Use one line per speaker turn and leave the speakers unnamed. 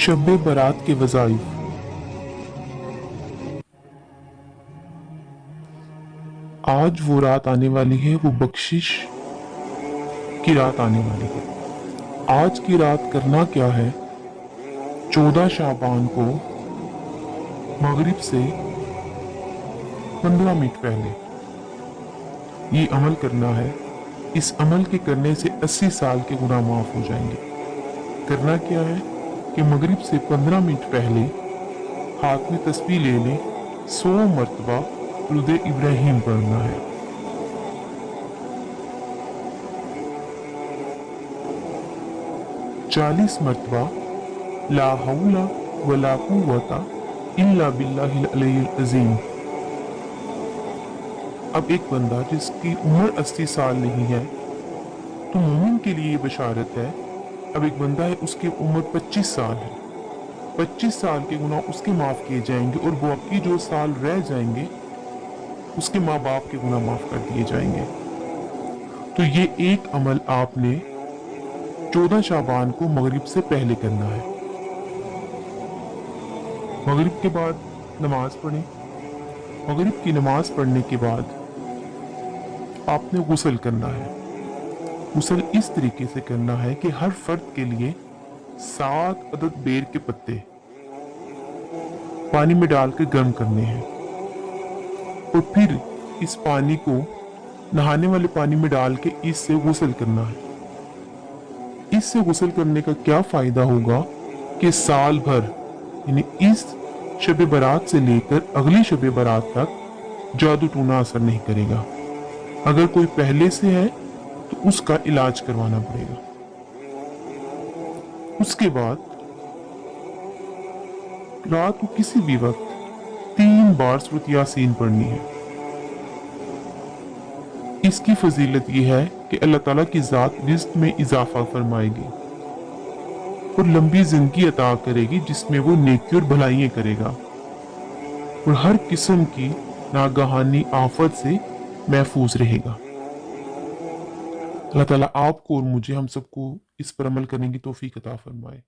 शब बारात के वज़ाइफ। आज वो रात आने वाली है, वो बख्शिश की रात आने वाली है। आज की रात करना क्या है? 14 शाबान को मगरिब से 15 मिनट पहले ये अमल करना है। इस अमल के करने से 80 साल के गुनाह माफ हो जाएंगे। करना क्या है कि मगरिब से 15 मिनट पहले हाथ में तस्बीह ले लें, 100 मरतबा दुरूद इब्राहिम पढ़ना है। चालीस मरतबा ला हौला वला कुव्वता इल्ला बिल्लाहिल अलिय्यिल अज़ीम। अब एक बंदा जिसकी उम्र 80 साल नहीं है तो मोमिन के लिए बशारत है। अब एक बंदा है, उसकी उम्र 25 साल है। 25 साल के गुनाह उसके माफ किए जाएंगे और बाकी जो साल रह जाएंगे उसके माँ बाप के गुनाह माफ कर दिए जाएंगे। तो ये एक अमल आपने 14 शाबान को मगरिब से पहले करना है। मगरिब के बाद नमाज पढ़ें। मगरिब की नमाज पढ़ने के बाद आपने गुस्ल करना है। गुस्ल इस तरीके से करना है कि हर फर्द के लिए 7 अदद बेर के पत्ते पानी में डालकर गर्म करने हैं और फिर इस पानी को नहाने वाले पानी में डाल के इससे गुस्ल करना है। इससे गुस्ल करने का क्या फायदा होगा कि साल भर यानी इस शब बारात से लेकर अगली शब बारात तक जादू टूना असर नहीं करेगा। अगर कोई पहले से है तो उसका इलाज करवाना पड़ेगा। उसके बाद रात को किसी भी वक्त 3 बार सूरत यासीन पढ़नी है। इसकी फजीलत यह है कि अल्लाह ताला की जात रिज़्क में इजाफा फरमाएगी और लंबी जिंदगी अता करेगी, जिसमें वो नेकी और भलाइयां करेगा और हर किस्म की नागहानी आफत से महफूज रहेगा। अल्लाह ताला आपको और मुझे, हम सबको इस पर अमल करने की तौफीक अता फरमाए।